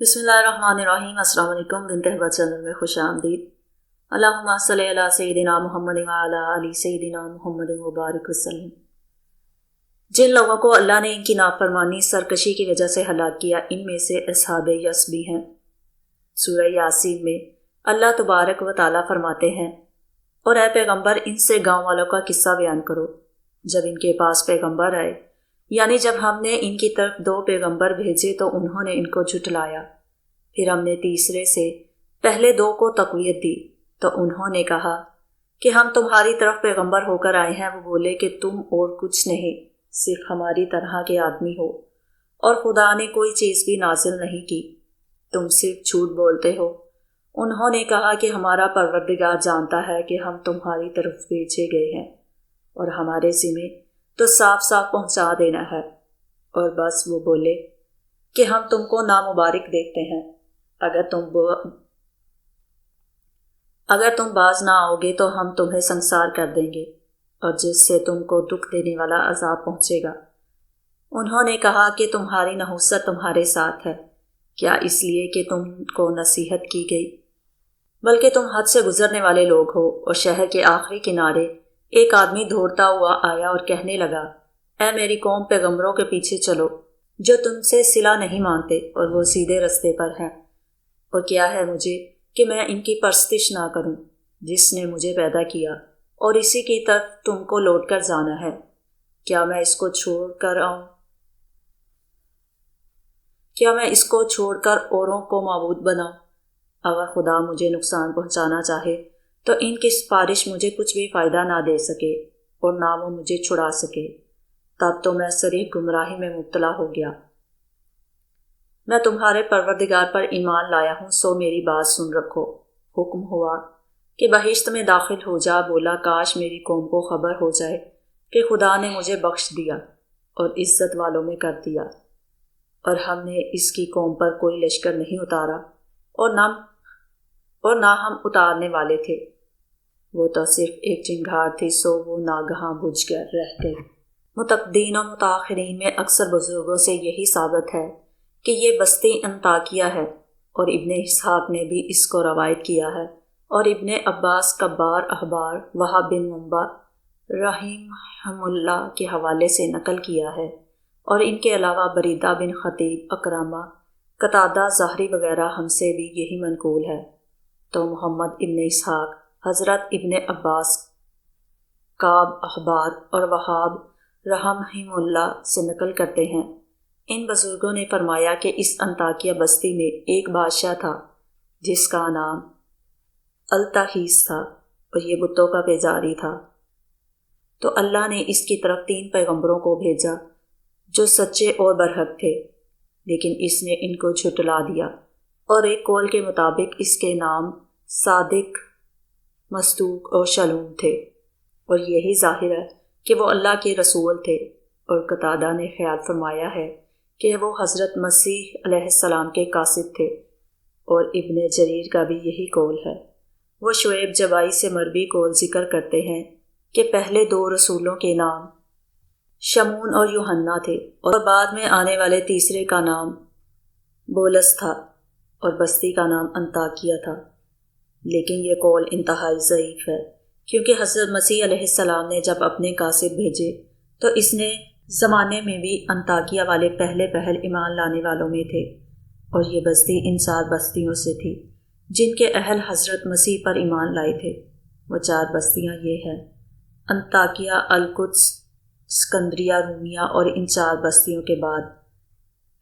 بسم اللہ الرحمن الرحیم۔ السلام علیکم۔ بنت احبت چینل میں خوش آمدید۔ اللہم صلی علی سیدنا محمد وعلی آل سیدنا محمد مبارک وسلم۔ جن لوگوں کو اللہ نے ان کی نافرمانی سرکشی کی وجہ سے ہلاک کیا، ان میں سے اصحاب یس بھی ہیں۔ سورہ یاسین میں اللہ تبارک و تعالیٰ فرماتے ہیں، اور اے پیغمبر ان سے گاؤں والوں کا قصہ بیان کرو جب ان کے پاس پیغمبر آئے، یعنی جب ہم نے ان کی طرف 2 پیغمبر بھیجے تو انہوں نے ان کو جھٹلایا، پھر ہم نے تیسرے سے پہلے 2 کو تقویت دی تو انہوں نے کہا کہ ہم تمہاری طرف پیغمبر ہو کر آئے ہیں۔ وہ بولے کہ تم اور کچھ نہیں، صرف ہماری طرح کے آدمی ہو، اور خدا نے کوئی چیز بھی نازل نہیں کی، تم صرف جھوٹ بولتے ہو۔ انہوں نے کہا کہ ہمارا پروردگار جانتا ہے کہ ہم تمہاری طرف بھیجے گئے ہیں، اور ہمارے ذمے تو صاف صاف پہنچا دینا ہے، اور بس وہ بولے کہ ہم تم کو نامبارک دیکھتے ہیں، اگر تم باز نہ آؤ گے تو ہم تمہیں سنسار کر دیں گے، اور جس سے تم کو دکھ دینے والا عذاب پہنچے گا۔ انہوں نے کہا کہ تمہاری نحوست تمہارے ساتھ ہے، کیا اس لیے کہ تم کو نصیحت کی گئی؟ بلکہ تم حد سے گزرنے والے لوگ ہو۔ اور شہر کے آخری کنارے ایک آدمی دوڑتا ہوا آیا اور کہنے لگا، اے میری قوم، پیغمبروں کے پیچھے چلو جو تم سے صلہ نہیں مانتے اور وہ سیدھے رستے پر ہیں، اور کیا ہے مجھے کہ میں ان کی پرستش نہ کروں جس نے مجھے پیدا کیا، اور اسی کی طرف تم کو لوٹ کر جانا ہے۔ کیا میں اس کو چھوڑ کر اوروں کو معبود بناؤں؟ اگر خدا مجھے نقصان پہنچانا چاہے تو ان کی سفارش مجھے کچھ بھی فائدہ نہ دے سکے اور نہ وہ مجھے چھڑا سکے، تب تو میں صریح گمراہی میں مبتلا ہو گیا۔ میں تمہارے پروردگار پر ایمان لایا ہوں، سو میری بات سن رکھو۔ حکم ہوا کہ بہشت میں داخل ہو جا۔ بولا، کاش میری قوم کو خبر ہو جائے کہ خدا نے مجھے بخش دیا اور عزت والوں میں کر دیا، اور ہم نے اس کی قوم پر کوئی لشکر نہیں اتارا اور نہ ہم اتارنے والے تھے۔ وہ تو صرف ایک چنگھاڑ تھی، سو وہ ناگہاں بجھ کر رہ گئی۔ متقدمین و متاخرین میں اکثر بزرگوں سے یہی ثابت ہے کہ یہ بستی انطاکیہ ہے، اور ابن اسحاق نے بھی اس کو روایت کیا ہے، اور ابن عباس کبار احبار وہب بن منبع رحمہ اللہ کے حوالے سے نقل کیا ہے، اور ان کے علاوہ بریدہ بن خطیب، اکرامہ، قتادہ، زہری وغیرہ ہم سے بھی یہی منقول ہے۔ تو محمد ابن اسحاق حضرت ابن عباس، کعب احبار اور وہاب رحمہم اللہ سے نقل کرتے ہیں، ان بزرگوں نے فرمایا کہ اس انطاکیہ بستی میں ایک بادشاہ تھا جس کا نام التحیس تھا، اور یہ بتوں کا پجاری تھا۔ تو اللہ نے اس کی طرف 3 پیغمبروں کو بھیجا جو سچے اور برحق تھے، لیکن اس نے ان کو جھٹلا دیا، اور ایک قول کے مطابق اس کے نام صادق، مصدوق اور شلوم تھے، اور یہی ظاہر ہے کہ وہ اللہ کے رسول تھے۔ اور قتادہ نے خیال فرمایا ہے کہ وہ حضرت مسیح علیہ السلام کے قاصد تھے، اور ابن جریر کا بھی یہی قول ہے۔ وہ شعیب جبائی سے مروی قول ذکر کرتے ہیں کہ پہلے 2 رسولوں کے نام شمون اور یوحنا تھے، اور بعد میں آنے والے تیسرے کا نام بولس تھا، اور بستی کا نام انطاکیہ تھا۔ لیکن یہ قول انتہائی ضعیف ہے، کیونکہ حضرت مسیح علیہ السلام نے جب اپنے قاصد بھیجے تو اس نے زمانے میں بھی انطاکیہ والے پہل ایمان لانے والوں میں تھے، اور یہ بستی ان 4 بستیوں سے تھی جن کے اہل حضرت مسیح پر ایمان لائے تھے۔ وہ 4 بستیاں یہ ہیں: انطاکیہ، القدس، اسکندریہ رومیہ، اور ان 4 بستیوں کے بعد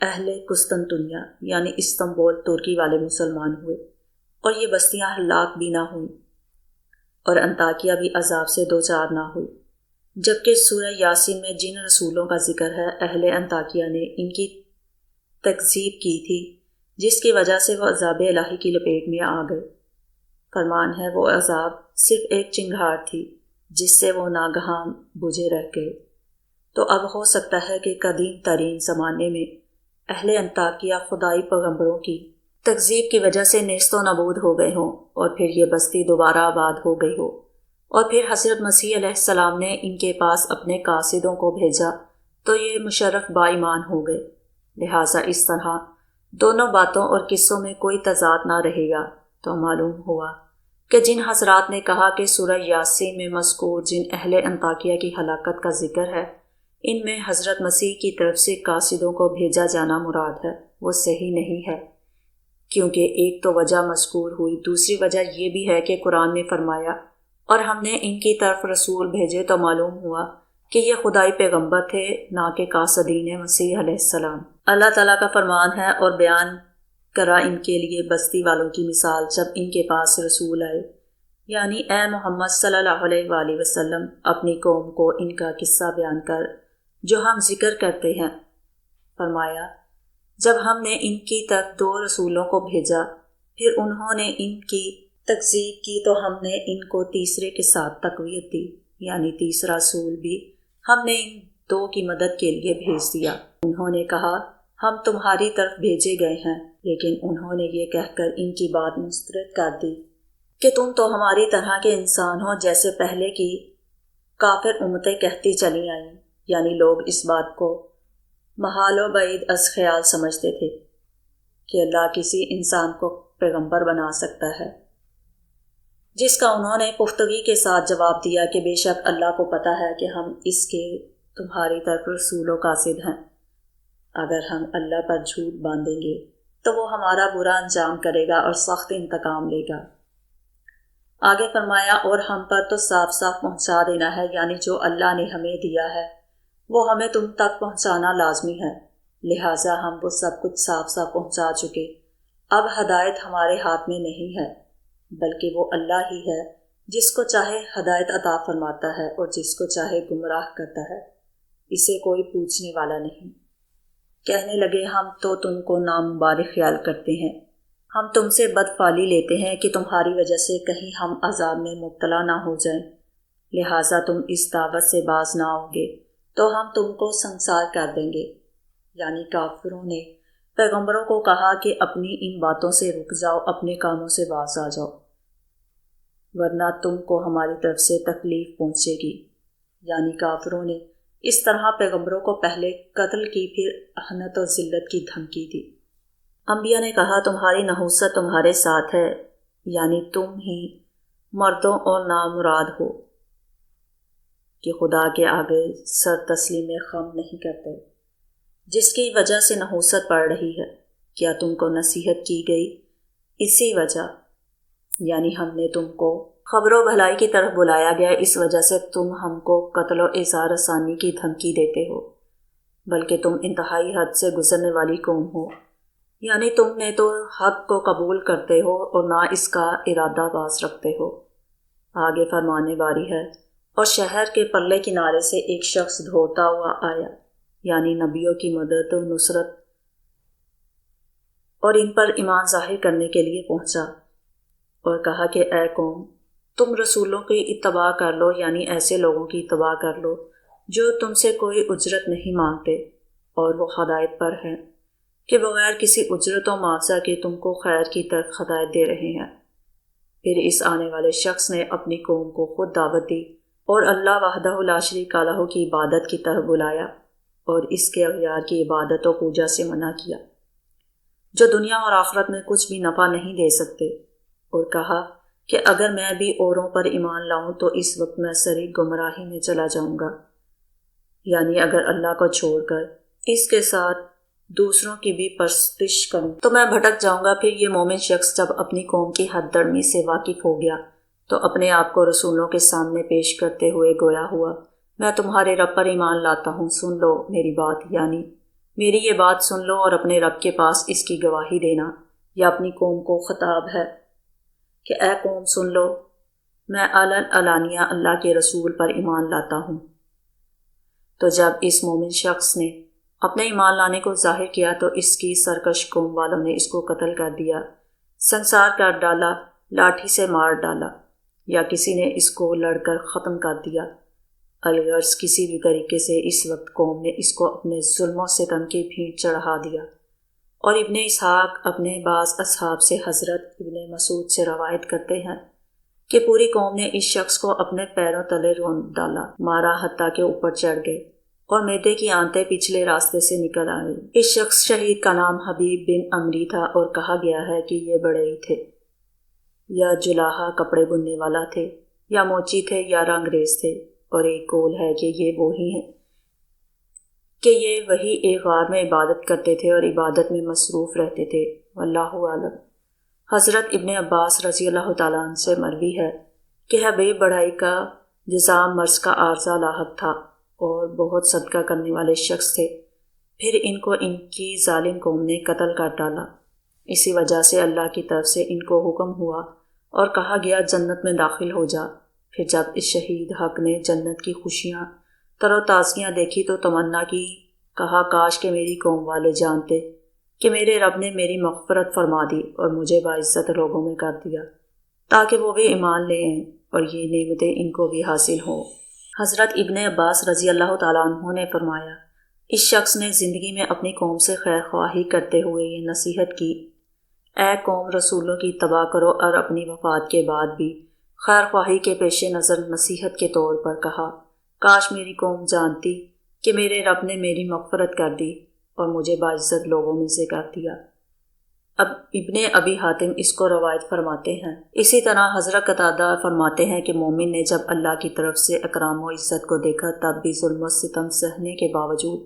اہل قسطنطنیہ یعنی استنبول ترکی والے مسلمان ہوئے، اور یہ بستیاں ہلاک بھی نہ ہوئیں، اور انطاکیہ بھی عذاب سے دوچار نہ ہوئی۔ جبکہ سورہ یاسین میں جن رسولوں کا ذکر ہے، اہل انطاکیہ نے ان کی تکذیب کی تھی، جس کی وجہ سے وہ عذاب الہی کی لپیٹ میں آ گئے۔ فرمان ہے وہ عذاب صرف ایک چنگھاڑ تھی جس سے وہ ناگہاں بجھے رہ گئے۔ تو اب ہو سکتا ہے کہ قدیم ترین زمانے میں اہل انطاکیہ خدائی پیغمبروں کی تکذیب کی وجہ سے نیست و نابود ہو گئے ہوں، اور پھر یہ بستی دوبارہ آباد ہو گئی ہو، اور پھر حضرت مسیح علیہ السلام نے ان کے پاس اپنے قاصدوں کو بھیجا تو یہ مشرف با ایمان ہو گئے۔ لہٰذا اس طرح دونوں باتوں اور قصوں میں کوئی تضاد نہ رہے گا تو معلوم ہوا کہ جن حضرات نے کہا کہ سورہ یاسین میں مذکور جن اہل انطاکیہ کی ہلاکت کا ذکر ہے ان میں حضرت مسیح کی طرف سے قاصدوں کو بھیجا جانا مراد ہے، وہ صحیح نہیں ہے، کیونکہ ایک تو وجہ مذکور ہوئی، دوسری وجہ یہ بھی ہے کہ قرآن میں فرمایا اور ہم نے ان کی طرف رسول بھیجے، تو معلوم ہوا کہ یہ خدائی پیغمبر تھے نہ کہ قاصدین مسیح علیہ السلام۔ اللہ تعالیٰ کا فرمان ہے اور بیان کرا ان کے لیے بستی والوں کی مثال جب ان کے پاس رسول آئے، یعنی اے محمد صلی اللہ علیہ وآلہ وسلم اپنی قوم کو ان کا قصہ بیان کر جو ہم ذکر کرتے ہیں۔ فرمایا جب ہم نے ان کی طرف 2 رسولوں کو بھیجا پھر انہوں نے ان کی تکذیب کی تو ہم نے ان کو تیسرے کے ساتھ تقویت دی، یعنی تیسرا رسول بھی ہم نے ان 2 کی مدد کے لیے بھیج دیا۔ انہوں نے کہا ہم تمہاری طرف بھیجے گئے ہیں، لیکن انہوں نے یہ کہہ کر ان کی بات مسترد کر دی کہ تم تو ہماری طرح کے انسان ہو جیسے پہلے کی کافر امتیں کہتی چلی آئیں، یعنی لوگ اس بات کو محال و بعید از خیال سمجھتے تھے کہ اللہ کسی انسان کو پیغمبر بنا سکتا ہے، جس کا انہوں نے پختگی کے ساتھ جواب دیا کہ بے شک اللہ کو پتہ ہے کہ ہم اس کے تمہاری طرف رسول و قاصد ہیں۔ اگر ہم اللہ پر جھوٹ باندھیں گے تو وہ ہمارا برا انجام کرے گا اور سخت انتقام لے گا۔ آگے فرمایا اور ہم پر تو صاف صاف پہنچا دینا ہے، یعنی جو اللہ نے ہمیں دیا ہے وہ ہمیں تم تک پہنچانا لازمی ہے، لہٰذا ہم وہ سب کچھ صاف صاف پہنچا چکے، اب ہدایت ہمارے ہاتھ میں نہیں ہے بلکہ وہ اللہ ہی ہے جس کو چاہے ہدایت عطا فرماتا ہے اور جس کو چاہے گمراہ کرتا ہے، اسے کوئی پوچھنے والا نہیں۔ کہنے لگے ہم تو تم کو نامبارک خیال کرتے ہیں، ہم تم سے بدفعلی لیتے ہیں کہ تمہاری وجہ سے کہیں ہم عذاب میں مبتلا نہ ہو جائیں، لہٰذا تم اس دعوت سے باز نہ ہوگے تو ہم تم کو سنسار کر دیں گے۔ یعنی کافروں نے پیغمبروں کو کہا کہ اپنی ان باتوں سے رک جاؤ، اپنے کاموں سے باز آ جاؤ، ورنہ تم کو ہماری طرف سے تکلیف پہنچے گی۔ یعنی کافروں نے اس طرح پیغمبروں کو پہلے قتل کی پھر اہانت و ذلت کی دھمکی دی۔ انبیاء نے کہا تمہاری نحوست تمہارے ساتھ ہے، یعنی تم ہی مردوں اور نامراد ہو کہ خدا کے آگے سر تسلیم خم نہیں کرتے، جس کی وجہ سے نحوست پڑ رہی ہے۔ کیا تم کو نصیحت کی گئی؟ اسی وجہ یعنی ہم نے تم کو خبر و بھلائی کی طرف بلایا گیا، اس وجہ سے تم ہم کو قتل و اظہار ثانی کی دھمکی دیتے ہو، بلکہ تم انتہائی حد سے گزرنے والی قوم ہو، یعنی تم نے تو حق کو قبول کرتے ہو اور نہ اس کا ارادہ باز رکھتے ہو۔ آگے فرمانے باری ہے اور شہر کے پرلے کنارے سے ایک شخص دوڑتا ہوا آیا، یعنی نبیوں کی مدد و نصرت اور ان پر ایمان ظاہر کرنے کے لیے پہنچا اور کہا کہ اے قوم تم رسولوں کی اتباع کر لو، یعنی ایسے لوگوں کی اتباع کر لو جو تم سے کوئی اجرت نہیں مانگتے اور وہ ہدایت پر ہیں کہ بغیر کسی اجرت و معاوضہ کے تم کو خیر کی طرف ہدایت دے رہے ہیں۔ پھر اس آنے والے شخص نے اپنی قوم کو خود دعوت دی اور اللہ وحدہ لا شریک لہ کی عبادت کی طرف بلایا اور اس کے اغیار کی عبادت و پوجا سے منع کیا جو دنیا اور آخرت میں کچھ بھی نفع نہیں دے سکتے، اور کہا کہ اگر میں بھی اوروں پر ایمان لاؤں تو اس وقت میں سری گمراہی میں چلا جاؤں گا، یعنی اگر اللہ کو چھوڑ کر اس کے ساتھ دوسروں کی بھی پرستش کروں تو میں بھٹک جاؤں گا۔ پھر یہ مومن شخص جب اپنی قوم کی حد درمی سے واقف ہو گیا تو اپنے آپ کو رسولوں کے سامنے پیش کرتے ہوئے گویا ہوا میں تمہارے رب پر ایمان لاتا ہوں، سن لو میری بات، یعنی میری یہ بات سن لو اور اپنے رب کے پاس اس کی گواہی دینا۔ یا اپنی قوم کو خطاب ہے کہ اے قوم سن لو، میں علانیہ اللہ کے رسول پر ایمان لاتا ہوں۔ تو جب اس مومن شخص نے اپنے ایمان لانے کو ظاہر کیا تو اس کی سرکش قوم والوں نے اس کو قتل کر دیا، سنسار کر ڈالا، لاٹھی سے مار ڈالا، یا کسی نے اس کو لڑ کر ختم کر دیا۔ الغرض کسی بھی طریقے سے اس وقت قوم نے اس کو اپنے ظلم و ستم کی بھیٹ چڑھا دیا۔ اور ابن اسحاق اپنے بعض اصحاب سے حضرت ابن مسعود سے روایت کرتے ہیں کہ پوری قوم نے اس شخص کو اپنے پیروں تلے رون ڈالا، مارا حتیٰ کہ اوپر چڑھ گئے، اور معدے کی آنتیں پچھلے راستے سے نکل آئیں۔ اس شخص شہید کا نام حبیب بن عمری تھا اور کہا گیا ہے کہ یہ بڑے ہی تھے، یا جلاحہ کپڑے بننے والا تھے، یا موچی تھے، یا رنگریز تھے، اور ایک قول ہے کہ یہ وہی ہیں کہ یہ وہی ایک غار میں عبادت کرتے تھے اور عبادت میں مصروف رہتے تھے۔ واللہ عالم۔ حضرت ابن عباس رضی اللہ تعالیٰ عنہ سے مروی ہے کہ حبیب بڑھائی کا جزام مرض کا عارضہ لاحق تھا اور بہت صدقہ کرنے والے شخص تھے، پھر ان کو ان کی ظالم قوم نے قتل کر ڈالا۔ اسی وجہ سے اللہ کی طرف سے ان کو حکم ہوا اور کہا گیا جنت میں داخل ہو جا۔ پھر جب اس شہید حق نے جنت کی خوشیاں تر و تازگیاں دیکھی تو تمنا کی، کہا کاش کہ میری قوم والے جانتے کہ میرے رب نے میری مغفرت فرما دی اور مجھے باعزت لوگوں میں کر دیا، تاکہ وہ بھی ایمان لے آئیں اور یہ نعمتیں ان کو بھی حاصل ہوں۔ حضرت ابن عباس رضی اللہ تعالیٰ عنہ نے فرمایا، اس شخص نے زندگی میں اپنی قوم سے خیر خواہی کرتے ہوئے یہ نصیحت کی، اے قوم رسولوں کی اتباع کرو، اور اپنی وفات کے بعد بھی خیر خواہی کے پیش نظر نصیحت کے طور پر کہا، کاش میری قوم جانتی کہ میرے رب نے میری مغفرت کر دی اور مجھے باعزت لوگوں میں سے کر دیا۔ اب ابن ابی حاتم اس کو روایت فرماتے ہیں۔ اسی طرح حضرت قتادہ فرماتے ہیں کہ مومن نے جب اللہ کی طرف سے اکرام و عزت کو دیکھا تب بھی ظلم و ستم سہنے کے باوجود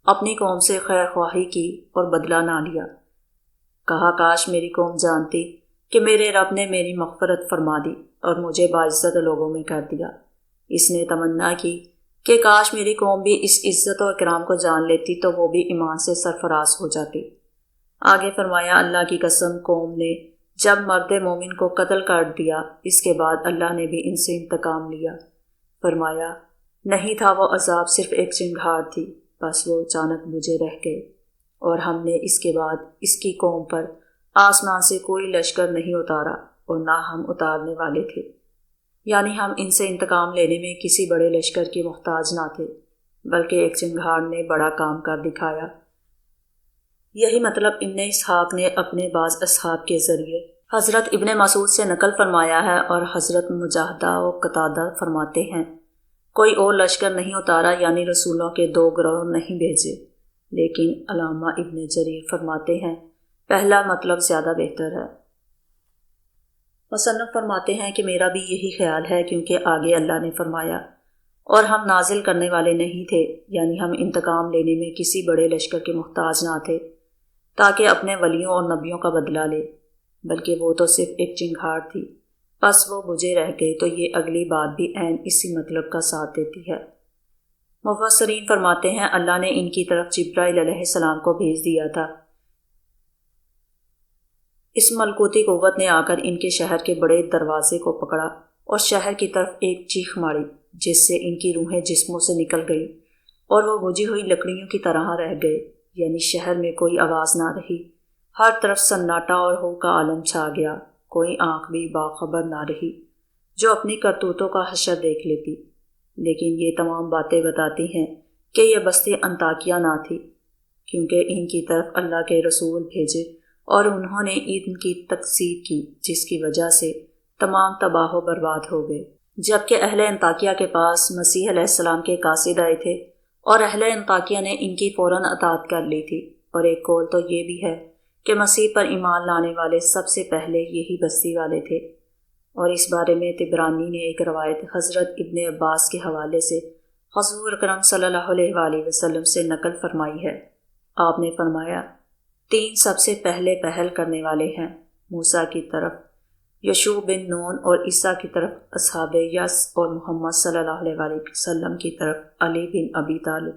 اپنی قوم سے خیر خواہی کی اور بدلہ نہ لیا، کہا کاش میری قوم جانتی کہ میرے رب نے میری مغفرت فرما دی اور مجھے باعزت لوگوں میں کر دیا۔ اس نے تمنا کی کہ کاش میری قوم بھی اس عزت و اکرام کو جان لیتی تو وہ بھی ایمان سے سرفراز ہو جاتی۔ آگے فرمایا، اللہ کی قسم قوم نے جب مرد مومن کو قتل کر دیا، اس کے بعد اللہ نے بھی ان سے انتقام لیا۔ فرمایا، نہیں تھا وہ عذاب صرف ایک چنگھاڑ تھی، بس وہ اچانک بجھے رہ گئے، اور ہم نے اس کے بعد اس کی قوم پر آسمان سے کوئی لشکر نہیں اتارا اور نہ ہم اتارنے والے تھے، یعنی ہم ان سے انتقام لینے میں کسی بڑے لشکر کی محتاج نہ تھے، بلکہ ایک چنگھاڑ نے بڑا کام کر دکھایا۔ یہی مطلب ابن اسحاق نے اپنے بعض اصحاب کے ذریعے حضرت ابن مسعود سے نقل فرمایا ہے، اور حضرت مجاہدہ و قتادہ فرماتے ہیں کوئی اور لشکر نہیں اتارا، یعنی رسولوں کے دو گروہ نہیں بھیجے، لیکن علامہ ابن جریر فرماتے ہیں پہلا مطلب زیادہ بہتر ہے۔ مصنف فرماتے ہیں کہ میرا بھی یہی خیال ہے، کیونکہ آگے اللہ نے فرمایا اور ہم نازل کرنے والے نہیں تھے، یعنی ہم انتقام لینے میں کسی بڑے لشکر کے محتاج نہ تھے تاکہ اپنے ولیوں اور نبیوں کا بدلہ لے، بلکہ وہ تو صرف ایک چنگھاڑ تھی، پس وہ بجھے رہ گئے۔ تو یہ اگلی بات بھی عین اسی مطلب کا ساتھ دیتی ہے۔ مفسرین فرماتے ہیں اللہ نے ان کی طرف جبرائیل علیہ السلام کو بھیج دیا تھا۔ اس ملکوتی قوت نے آ کر ان کے شہر کے بڑے دروازے کو پکڑا اور شہر کی طرف ایک چیخ ماری، جس سے ان کی روحیں جسموں سے نکل گئیں اور وہ بجھی ہوئی لکڑیوں کی طرح رہ گئے، یعنی شہر میں کوئی آواز نہ رہی، ہر طرف سناٹا اور ہو کا عالم چھا گیا، کوئی آنکھ بھی باخبر نہ رہی جو اپنی کرتوتوں کا حشر دیکھ لیتی۔ لیکن یہ تمام باتیں بتاتی ہیں کہ یہ بستی انطاکیہ نہ تھی، کیونکہ ان کی طرف اللہ کے رسول بھیجے اور انہوں نے ان کی تکذیب کی، جس کی وجہ سے تمام تباہ و برباد ہو گئے۔ جبکہ اہل انطاکیہ کے پاس مسیح علیہ السلام کے قاصد آئے تھے اور اہل انطاکیہ نے ان کی فوراً اطاعت کر لی تھی، اور ایک قول تو یہ بھی ہے کہ مسیح پر ایمان لانے والے سب سے پہلے یہی بستی والے تھے، اور اس بارے میں طبرانی نے ایک روایت حضرت ابن عباس کے حوالے سے حضور اکرم صلی اللہ علیہ وآلہ وسلم سے نقل فرمائی ہے۔ آپ نے فرمایا، 3 سب سے پہلے پہل کرنے والے ہیں، موسیٰ کی طرف یشوع بن نون اور عیسیٰ کی طرف اصحاب یس، اور محمد صلی اللہ علیہ وآلہ وسلم کی طرف علی بن ابی طالب۔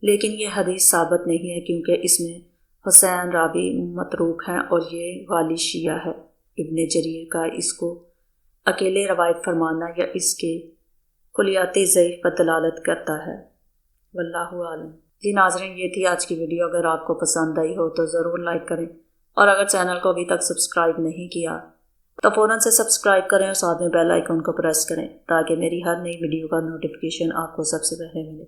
لیکن یہ حدیث ثابت نہیں ہے، کیونکہ اس میں حسین راوی متروک ہیں اور یہ والی شیعہ ہے۔ ابن جریر کا اس کو اکیلے روایت فرمانا یا اس کے کلیات ضعیف پر دلالت کرتا ہے۔ واللہ عالم۔ جی ناظرین، یہ تھی آج کی ویڈیو۔ اگر آپ کو پسند آئی ہو تو ضرور لائک کریں، اور اگر چینل کو ابھی تک سبسکرائب نہیں کیا تو فوراً سے سبسکرائب کریں اور ساتھ میں بیل آئیکن کو پریس کریں، تاکہ میری ہر نئی ویڈیو کا نوٹیفیکیشن آپ کو سب سے پہلے ملے۔